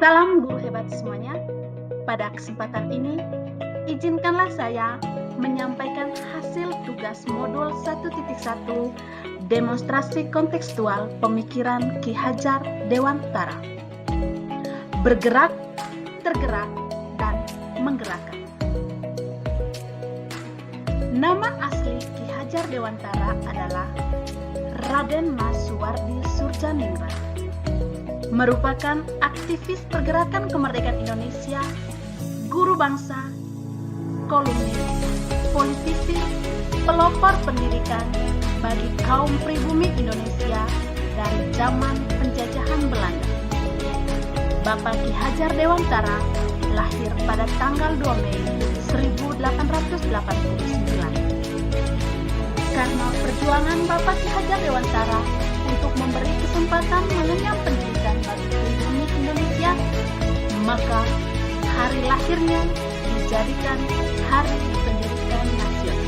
Salam guru hebat semuanya. Pada kesempatan ini, izinkanlah saya menyampaikan hasil tugas modul 1.1 demonstrasi kontekstual pemikiran Ki Hajar Dewantara. Bergerak, tergerak, dan menggerakkan. Nama asli Ki Hajar Dewantara adalah Raden Mas Suwardi Surjaningrat. Merupakan aktivis pergerakan kemerdekaan Indonesia, guru bangsa, kolumnis, politisi, pelopor pendidikan bagi kaum pribumi Indonesia dari zaman penjajahan Belanda. Bapak Ki Hajar Dewantara lahir pada tanggal 2 Mei 1889. Karena perjuangan Bapak Ki Hajar Dewantara untuk memberi kesempatan mengenyam pendidikan bagi pribumi Indonesia, maka hari lahirnya dijadikan Hari Pendidikan Nasional.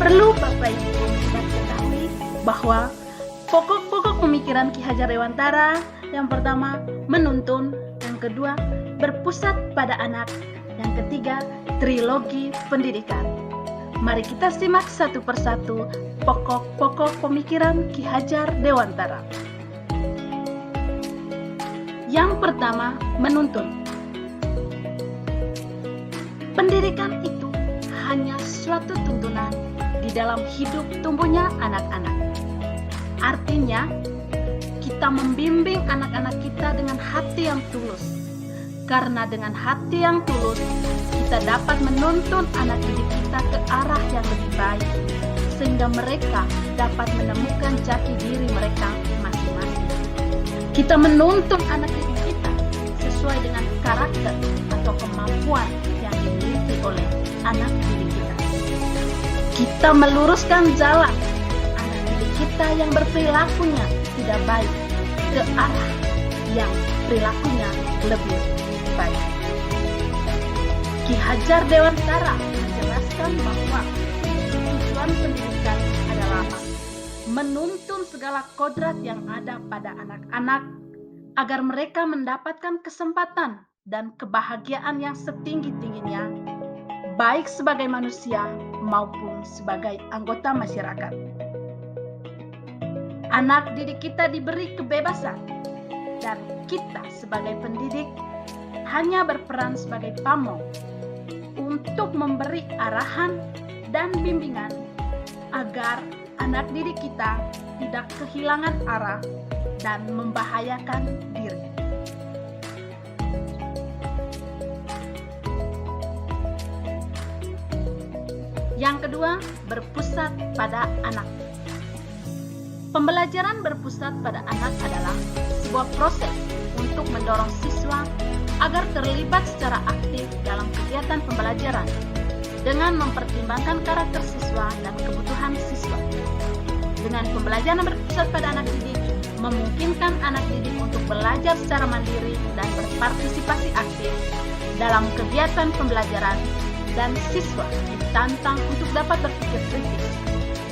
Perlu Bapak Ibu ketahui bahwa pokok-pokok pemikiran Ki Hajar Dewantara yang pertama menuntun, yang kedua berpusat pada anak, yang ketiga trilogi pendidikan. Mari kita simak satu persatu pokok-pokok pemikiran Ki Hajar Dewantara. Yang pertama, menuntun. Pendidikan itu hanya suatu tuntunan di dalam hidup tumbuhnya anak-anak. Artinya, kita membimbing anak-anak kita dengan hati yang tulus. Karena dengan hati yang tulus, kita dapat menuntun anak didik kita ke arah yang lebih baik, sehingga mereka dapat menemukan jati diri mereka masing-masing. Kita menuntun anak didik kita sesuai dengan karakter atau kemampuan yang dimiliki oleh anak didik kita. Kita meluruskan jalan anak didik kita yang berperilakunya tidak baik ke arah yang perilakunya lebih baik. Ki Hajar Dewantara menjelaskan bahwa tujuan pendidikan adalah menuntun segala kodrat yang ada pada anak-anak agar mereka mendapatkan kesempatan dan kebahagiaan yang setinggi-tingginya, baik sebagai manusia maupun sebagai anggota masyarakat. Anak didik kita diberi kebebasan, dan kita sebagai pendidik hanya berperan sebagai pamong untuk memberi arahan dan bimbingan agar anak didik kita tidak kehilangan arah dan membahayakan diri. Yang kedua, berpusat pada anak. Pembelajaran berpusat pada anak adalah sebuah proses untuk mendorong siswa agar terlibat secara aktif dalam kegiatan pembelajaran dengan mempertimbangkan karakter siswa dan kebutuhan siswa. Dengan pembelajaran berpusat pada anak didik, memungkinkan anak didik untuk belajar secara mandiri dan berpartisipasi aktif dalam kegiatan pembelajaran, dan siswa ditantang untuk dapat berpikir kritis.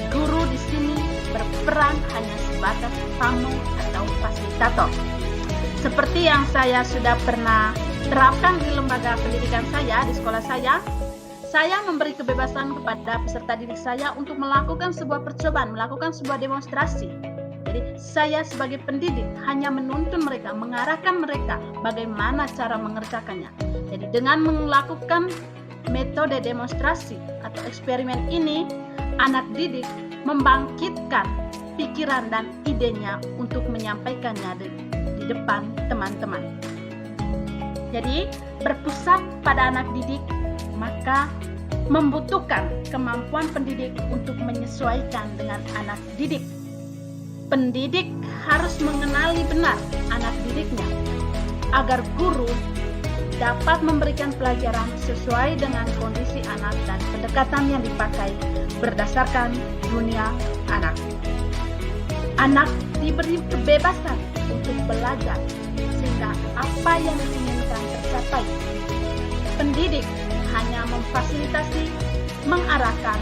Guru di sini berperan hanya sebatas pamong atau fasilitator. Seperti yang saya sudah pernah terapkan di lembaga pendidikan saya, di sekolah saya memberi kebebasan kepada peserta didik saya untuk melakukan sebuah percobaan, melakukan sebuah demonstrasi. Jadi saya sebagai pendidik hanya menuntun mereka, mengarahkan mereka bagaimana cara mengerjakannya. Jadi dengan melakukan metode demonstrasi atau eksperimen ini, anak didik membangkitkan pikiran dan idenya untuk menyampaikannya di depan teman-teman. Jadi, berpusat pada anak didik maka membutuhkan kemampuan pendidik untuk menyesuaikan dengan anak didik. Pendidik harus mengenali benar anak didiknya agar guru dapat memberikan pelajaran sesuai dengan kondisi anak dan pendekatan yang dipakai berdasarkan dunia anak. Anak diberi kebebasan untuk belajar sehingga apa yang diinginkan tercapai. Pendidik hanya memfasilitasi, mengarahkan,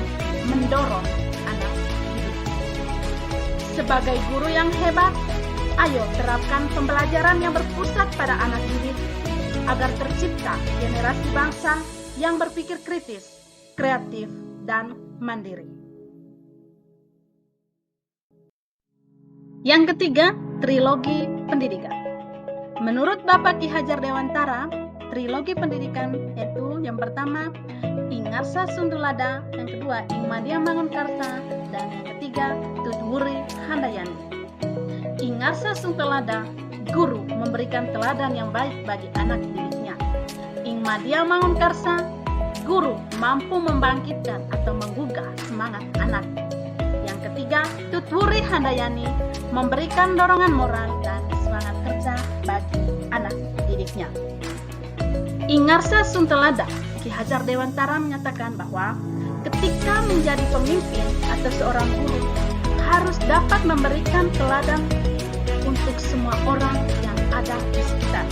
mendorong anak didik. Sebagai guru yang hebat, Ayo terapkan pembelajaran yang berpusat pada anak didik agar tercipta generasi bangsa yang berpikir kritis, kreatif, dan mandiri. Yang ketiga, trilogi pendidikan. Menurut Bapak Ki Hajar Dewantara, trilogi pendidikan yaitu yang pertama Ingarsa Sundulada, yang kedua Ingmadia Mangunkarsa, dan yang ketiga Tutwuri Handayani. Ingarsa Sundulada, guru memberikan teladan yang baik bagi anak didiknya. Ingmadia Mangunkarsa, guru mampu membangkitkan atau menggugah semangat anak. Yang ketiga, Tutwuri Handayani memberikan dorongan moral dan semangat kerja bagi anak didiknya. Ingarsa Sundulada, Ki Hajar Dewantara menyatakan bahwa ketika menjadi pemimpin atau seorang guru harus dapat memberikan teladan untuk semua orang yang ada di sekitar.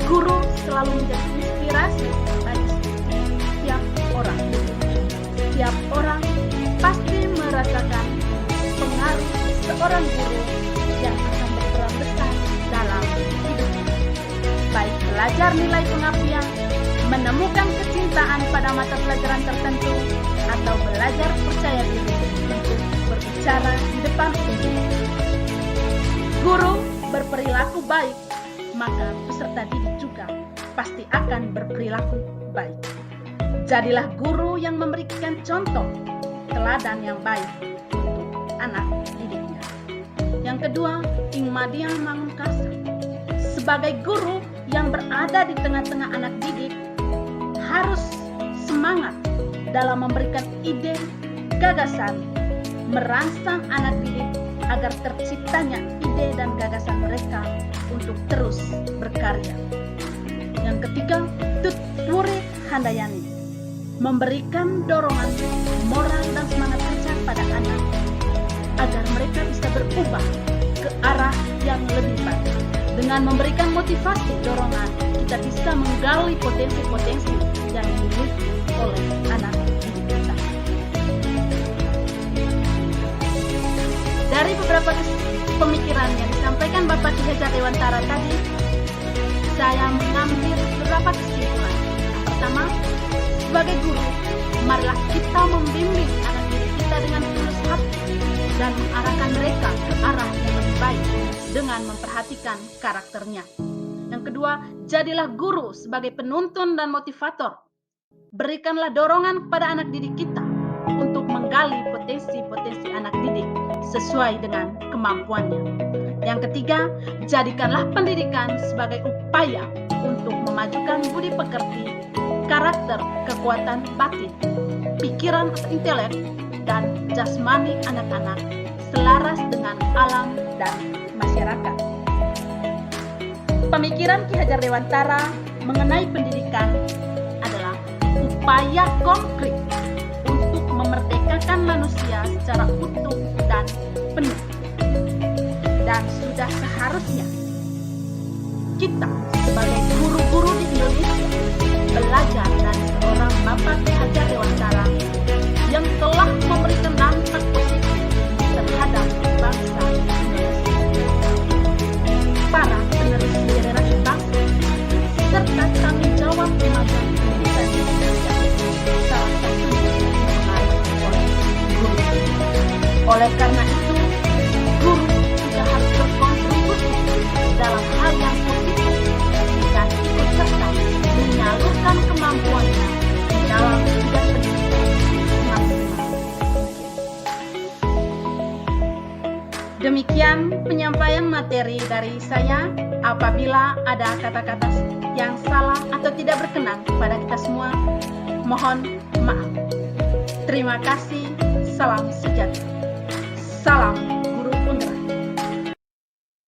Guru selalu menjadi inspirasi bagi setiap orang. Setiap orang pasti merasakan pengaruh seorang guru yang akan berperan besar dalam hidupnya. Baik belajar nilai pengabdian, menemukan kecintaan pada mata pelajaran tertentu, atau belajar percaya diri untuk berbicara di depan umum. Guru berperilaku baik, maka peserta didik juga pasti akan berperilaku baik. Jadilah guru yang memberikan contoh teladan yang baik untuk anak didiknya. Yang kedua, Ingmadia Mangunkarsa. Sebagai guru yang berada di tengah-tengah anak didik, harus semangat dalam memberikan ide, gagasan, merangsang anak didik agar terciptanya ide dan gagasan mereka untuk terus berkarya. Yang ketiga, Tutwuri Handayani, memberikan dorongan moral dan semangat kerja pada anak agar mereka bisa berubah ke arah yang lebih baik. Dengan memberikan motivasi dorongan, kita bisa menggali potensi-potensi yang dimiliki oleh anak didik kita. Dari beberapa pemikiran yang disampaikan Bapak Ki Hajar Dewantara tadi, saya mengambil beberapa kesimpulan. Yang pertama, sebagai guru, marilah kita membimbing anak didik kita dengan tulus hati dan mengarahkan mereka ke arah yang lebih baik dengan memperhatikan karakternya. Yang kedua, jadilah guru sebagai penuntun dan motivator. Berikanlah dorongan kepada anak didik kita untuk menggali potensi-potensi anak didik sesuai dengan kemampuannya. Yang ketiga, jadikanlah pendidikan sebagai upaya untuk memajukan budi pekerti, karakter, kekuatan batin, pikiran atau intelek, dan jasmani anak-anak selaras dengan alam dan masyarakat. Pemikiran Ki Hajar Dewantara mengenai pendidikan adalah upaya konkret untuk memerdekakan manusia secara utuh dan penuh. Dan sudah seharusnya kita sebagai guru-guru di Indonesia belajar dari seorang Bapak Ki Hajar Dewantara yang telah memberikan dampak positif terhadap bangsa Indonesia. Para penerus generasi bangsa serta tanggung jawab kemajuan pendidikan Indonesia salah satunya dipengaruhi oleh guru. Oleh karena itu, guru juga harus berkontribusi dalam hal yang positif dan ikut serta menyalurkan kemampuannya di dalam bidang pendidikan maksimal. Demikian penyampaian materi dari saya. Apabila ada kata-kata yang salah atau tidak berkenan kepada kita semua, mohon maaf. Terima kasih. Salam sejahtera. Salam